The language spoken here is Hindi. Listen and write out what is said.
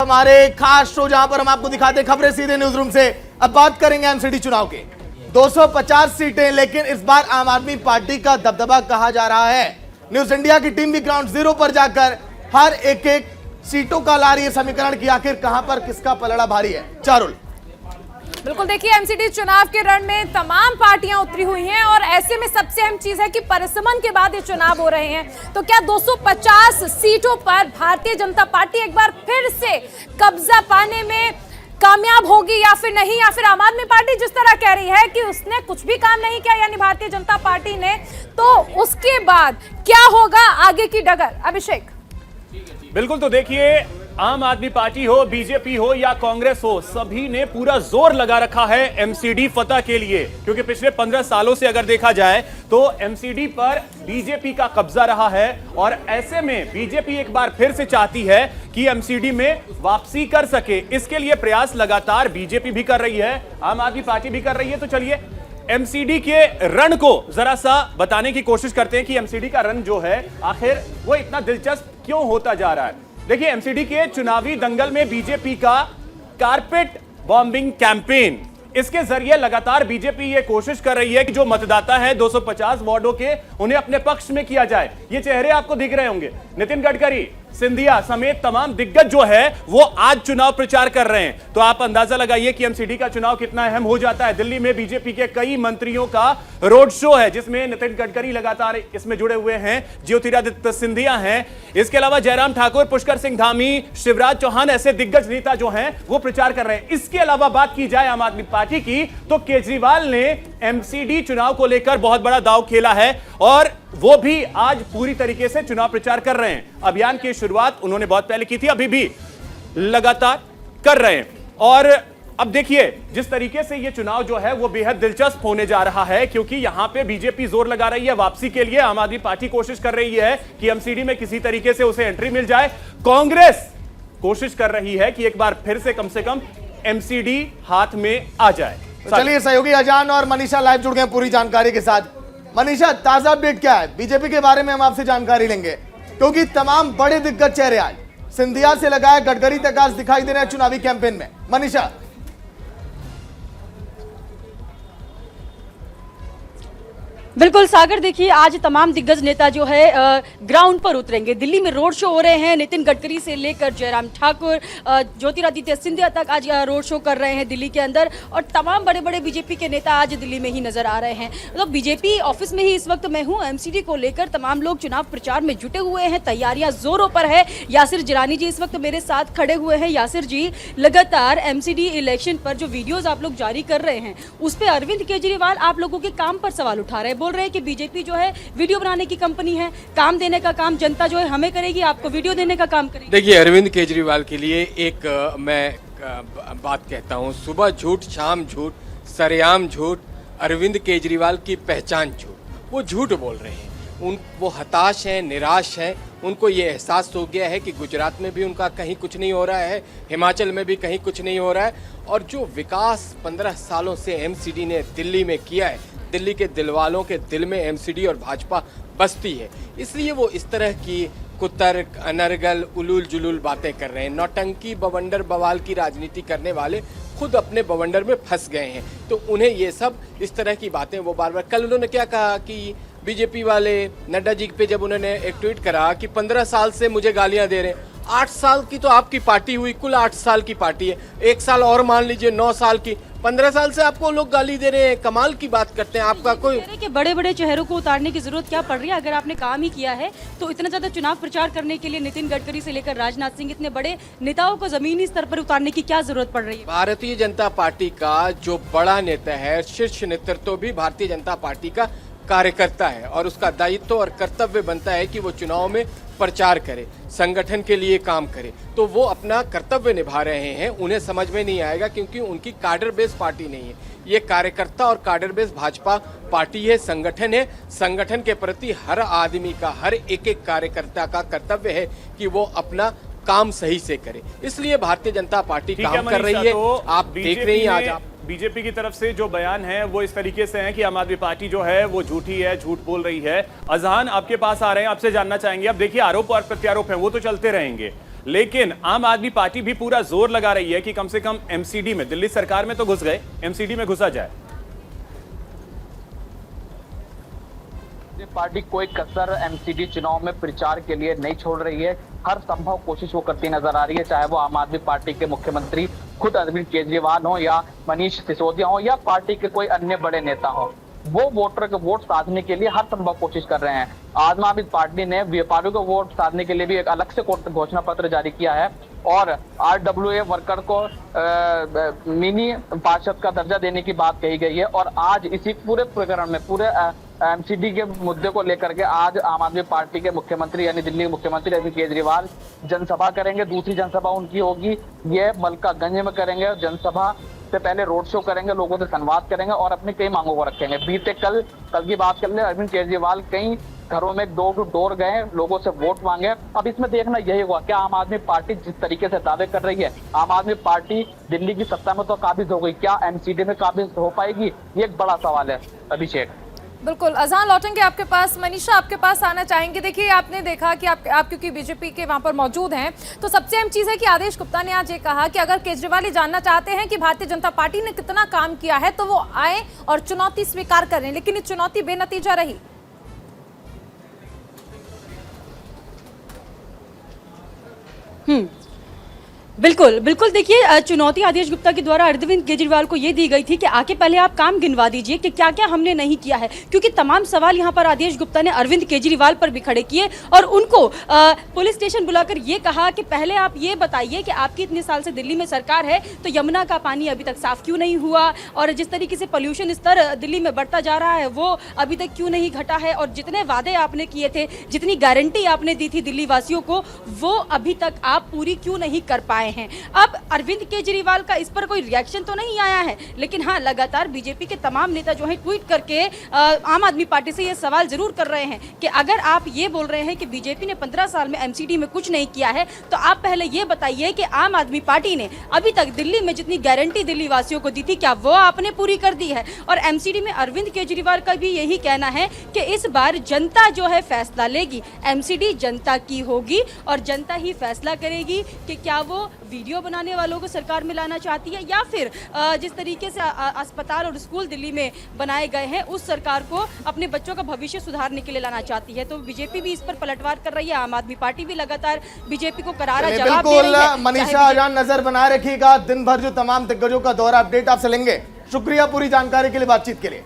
हमारे खास शो जहां पर हम आपको दिखाते हैं खबरें सीधे न्यूज रूम से। अब बात करेंगे एमसीडी चुनाव के। 250 सीटें, लेकिन इस बार आम आदमी पार्टी का दबदबा कहा जा रहा है। न्यूज इंडिया की टीम भी ग्राउंड जीरो पर जाकर हर एक सीटों का ला रही है समीकरण की आखिर कहां पर किसका पलड़ा भारी है। चारुल, बिल्कुल, देखिए एमसीडी चुनाव के रण में तमाम पार्टियां उतरी हुई हैं और ऐसे में सबसे अहम चीज है कि परिसमन के बाद ये चुनाव हो रहे हैं। तो क्या 250 सीटों पर भारतीय जनता पार्टी एक बार फिर से कब्जा पाने में कामयाब होगी या फिर नहीं, या फिर आम आदमी पार्टी जिस तरह कह रही है कि उसने कुछ भी काम नहीं किया यानी भारतीय जनता पार्टी ने, तो उसके बाद क्या होगा आगे की डगर। अभिषेक, बिल्कुल, तो देखिए आम आदमी पार्टी हो, बीजेपी हो या कांग्रेस हो, सभी ने पूरा जोर लगा रखा है एमसीडी फतह के लिए, क्योंकि पिछले 15 सालों से अगर देखा जाए तो एमसीडी पर बीजेपी का कब्जा रहा है और ऐसे में बीजेपी एक बार फिर से चाहती है कि एमसीडी में वापसी कर सके। इसके लिए प्रयास लगातार बीजेपी भी कर रही है, आम आदमी पार्टी भी कर रही है। तो चलिए एमसीडी के रण को जरा सा बताने की कोशिश करते हैं कि एमसीडी का रण जो है आखिर वो इतना दिलचस्प क्यों होता जा रहा है। देखिए एमसीडी के चुनावी दंगल में बीजेपी का कारपेट बॉम्बिंग कैंपेन, इसके जरिए लगातार बीजेपी ये कोशिश कर रही है कि जो मतदाता है 250 वार्डों के, उन्हें अपने पक्ष में किया जाए। ये चेहरे आपको दिख रहे होंगे, नितिन गडकरी, सिंधिया समेत तमाम दिग्गज जो है वो आज चुनाव प्रचार कर रहे हैं। तो आप अंदाजा लगाइए कि एमसीडी का चुनाव कितना अहम हो जाता है। दिल्ली में बीजेपी के कई मंत्रियों का रोड शो है जिसमें नितिन गडकरी लगातार इसमें जुड़े हुए हैं, ज्योतिरादित्य सिंधिया हैं, इसके अलावा जयराम ठाकुर, पुष्कर सिंह धामी, शिवराज चौहान, ऐसे दिग्गज नेता जो हैं वो प्रचार कर रहे हैं। इसके अलावा बात की जाए आम आदमी पार्टी की, तो केजरीवाल ने एमसीडी चुनाव को लेकर बहुत बड़ा दांव खेला है और वो भी आज पूरी तरीके से चुनाव प्रचार कर रहे हैं। अभियान की शुरुआत उन्होंने बहुत पहले की थी, अभी भी लगातार कर रहे हैं। और अब देखिए जिस तरीके से ये चुनाव जो है वो बेहद दिलचस्प होने जा रहा है, क्योंकि यहां पे बीजेपी जोर लगा रही है वापसी के लिए, आम आदमी पार्टी कोशिश कर रही है कि एमसीडी में किसी तरीके से उसे एंट्री मिल जाए, कांग्रेस कोशिश कर रही है कि एक बार फिर से कम एमसीडी हाथ में आ जाए। तो चलिए सहयोगी अजान और मनीषा लाइव जुड़ गए पूरी जानकारी के साथ। मनीषा, ताजा अपडेट क्या है बीजेपी के बारे में, हम आपसे जानकारी लेंगे क्योंकि तमाम बड़े दिग्गज चेहरे आज सिंधिया से लगाए गडकरी तक आज दिखाई दे रहे हैं चुनावी कैंपेन में। मनीषा, बिल्कुल सागर, देखिए आज तमाम दिग्गज नेता जो है ग्राउंड पर उतरेंगे। दिल्ली में रोड शो हो रहे हैं, नितिन गडकरी से लेकर जयराम ठाकुर, ज्योतिरादित्य सिंधिया तक आज रोड शो कर रहे हैं दिल्ली के अंदर, और तमाम बड़े बड़े बीजेपी के नेता आज दिल्ली में ही नजर आ रहे हैं। तो बीजेपी ऑफिस में ही इस वक्त मैं हूँ, एमसीडी को लेकर तमाम लोग चुनाव प्रचार में जुटे हुए हैं, तैयारियां जोरों पर है। यासिर जिलानी जी इस वक्त मेरे साथ खड़े हुए हैं। यासिर जी, लगातार एमसीडी इलेक्शन पर जो वीडियोज आप लोग जारी कर रहे हैं उस पर अरविंद केजरीवाल आप लोगों के काम पर सवाल उठा रहे हैं, बोल रहे हैं कि बीजेपी जो है वीडियो बनाने की कंपनी है, काम देने का काम जनता जो है हमें करेगी, आपको वीडियो देने का काम करेगी। देखिए अरविंद केजरीवाल के लिए एक मैं बात कहता हूँ, सुबह झूठ, शाम झूठ, सरेआम झूठ, अरविंद केजरीवाल की पहचान झूठ। वो झूठ बोल रहे हैं, वो हताश हैं, निराश हैं। उनको ये एहसास हो गया है कि गुजरात में भी उनका कहीं कुछ नहीं हो रहा है, हिमाचल में भी कहीं कुछ नहीं हो रहा है, और जो विकास 15 सालों से एमसीडी ने दिल्ली में किया है, दिल्ली के दिलवालों के दिल में एमसीडी और भाजपा बसती है, इसलिए वो इस तरह की कुतर्क, अनर्गल, उलूल जुलूल बातें कर रहे हैं। नौटंकी, बवंडर, बवाल की राजनीति करने वाले खुद अपने बवंडर में फंस गए हैं, तो उन्हें ये सब इस तरह की बातें वो बार बार। कल उन्होंने क्या कहा कि बीजेपी वाले नड्डा जी पे जब उन्होंने एक ट्वीट करा कि 15 साल से मुझे गालियां दे रहे हैं। 8 साल की तो आपकी पार्टी हुई, कुल 8 साल की पार्टी है, 1 साल और मान लीजिए 9 साल की, 15 साल से आपको लोग गाली दे रहे हैं, कमाल की बात करते हैं। आपका कोई के बड़े बड़े चेहरों को उतारने की जरूरत क्या पड़ रही है? अगर आपने काम ही किया है तो इतना ज्यादा चुनाव प्रचार करने के लिए नितिन गडकरी से लेकर राजनाथ सिंह, इतने बड़े नेताओं को जमीनी स्तर पर उतारने की क्या जरूरत पड़ रही है? भारतीय जनता पार्टी का जो बड़ा नेता है, शीर्ष नेतृत्व भी भारतीय जनता पार्टी का कार्यकर्ता है और उसका दायित्व और कर्तव्य बनता है कि वो चुनाव में प्रचार करे, संगठन के लिए काम करे। तो वो अपना कर्तव्य निभा रहे हैं, उन्हें समझ में नहीं आएगा क्योंकि उनकी काडर बेस पार्टी नहीं है, ये कार्यकर्ता और काडर बेस भाजपा पार्टी है, संगठन है। संगठन के प्रति हर आदमी का, हर एक कार्यकर्ता का कर्तव्य है कि वो अपना काम सही से करे, इसलिए भारतीय जनता पार्टी काम कर रही है। तो आप देख रही हैं आज आप बीजेपी की तरफ से जो बयान है वो इस तरीके से है कि आम आदमी पार्टी जो है वो झूठी है, झूठ बोल रही है। अजहान आपके पास आ रहे हैं, आपसे जानना चाहेंगे। अब देखिए आरोप और प्रत्यारोप है वो तो चलते रहेंगे, लेकिन आम आदमी पार्टी भी पूरा जोर लगा रही है कि कम से कम एमसीडी में, दिल्ली सरकार में तो घुस गए, एमसीडी में घुसा जाए। पार्टी कोई कसर एमसीडी चुनाव में प्रचार के लिए नहीं छोड़ रही है। हर संभव कोशिश वो करती नजर आ रही है, चाहे वो आम आदमी पार्टी के मुख्यमंत्री खुद अरविंद केजरीवाल हो या मनीष सिसोदिया हो या पार्टी के कोई अन्य बड़े नेता हो, वो वोटर के वोट साधने के लिए हर संभव कोशिश कर रहे हैं। आम आदमी पार्टी ने व्यापारियों को वोट साधने के लिए भी एक अलग से घोषणा पत्र जारी किया है और आरडब्ल्यूए वर्कर को मिनी पार्षद का दर्जा देने की बात कही गई है। और आज इसी पूरे प्रकरण में, पूरे एमसीडी के मुद्दे को लेकर के आज आम आदमी पार्टी के मुख्यमंत्री यानी दिल्ली के मुख्यमंत्री अरविंद केजरीवाल जनसभा करेंगे। दूसरी जनसभा उनकी होगी ये मलकागंज में करेंगे। जनसभा से पहले रोड शो करेंगे, लोगों से संवाद करेंगे और अपनी कई मांगों को रखेंगे। बीते कल की बात कर ले, अरविंद केजरीवाल कई घरों में डोर टू डोर गए, लोगों से वोट मांगे। अब इसमें देखना यही होगा क्या आम आदमी पार्टी जिस तरीके से दावे कर रही है, आम आदमी पार्टी दिल्ली की सत्ता में तो काबिज हो गई, क्या एमसीडी में काबिज हो पाएगी, ये एक बड़ा सवाल है। अभिषेक। बिल्कुल, अजहान लौटेंगे आपके पास। मनीषा आपके पास आना चाहेंगे। देखिए, आपने देखा कि आप क्योंकि बीजेपी के वहां पर मौजूद हैं, तो सबसे अहम चीज है कि आदेश गुप्ता ने आज ये कहा कि अगर केजरीवाल ये जानना चाहते हैं कि भारतीय जनता पार्टी ने कितना काम किया है तो वो आए और चुनौती स्वीकार करें, लेकिन ये चुनौती बेनतीजा रही। बिल्कुल बिल्कुल। देखिए, चुनौती आदेश गुप्ता के द्वारा अरविंद केजरीवाल को ये दी गई थी कि आके पहले आप काम गिनवा दीजिए कि क्या क्या हमने नहीं किया है, क्योंकि तमाम सवाल यहाँ पर आदेश गुप्ता ने अरविंद केजरीवाल पर भी खड़े किए और उनको पुलिस स्टेशन बुलाकर ये कहा कि पहले आप ये बताइए कि आपकी इतने साल से दिल्ली में सरकार है तो यमुना का पानी अभी तक साफ क्यों नहीं हुआ, और जिस तरीके से पोल्यूशन स्तर दिल्ली में बढ़ता जा रहा है वो अभी तक क्यों नहीं घटा है, और जितने वादे आपने किए थे, जितनी गारंटी आपने दी थी दिल्ली वासियों को, वो अभी तक आप पूरी क्यों नहीं कर पाए हैं। अब अरविंद केजरीवाल का इस पर कोई रिएक्शन तो नहीं आया है, लेकिन हाँ, लगातार बीजेपी के तमाम नेता जो है ट्वीट करके आम आदमी पार्टी से ये सवाल जरूर कर रहे हैं कि अगर आप ये बोल रहे हैं कि बीजेपी ने 15 साल में एमसीडी में कुछ नहीं किया है, तो आप पहले ये बताइए कि आम आदमी पार्टी ने अभी तक दिल्ली में जितनी गारंटी दिल्ली वासियों को दी थी, क्या वो आपने पूरी कर दी है। और एमसीडी में अरविंद केजरीवाल का भी यही कहना है कि इस बार जनता जो है फैसला लेगी, एमसीडी जनता की होगी और जनता ही फैसला करेगी कि क्या वो वीडियो बनाने वालों को सरकार में लाना चाहती है या फिर जिस तरीके से अस्पताल और स्कूल दिल्ली में बनाए गए हैं उस सरकार को अपने बच्चों का भविष्य सुधारने के लिए लाना चाहती है। तो बीजेपी भी इस पर पलटवार कर रही है, आम आदमी पार्टी भी लगातार बीजेपी को करारा जवाब दे रही है। मनीषा अजान, नजर बनाए रखिएगा, दिन भर जो तमाम दिग्गजों का दौरा अपडेट आपसे लेंगे। शुक्रिया पूरी जानकारी के लिए, बातचीत के लिए।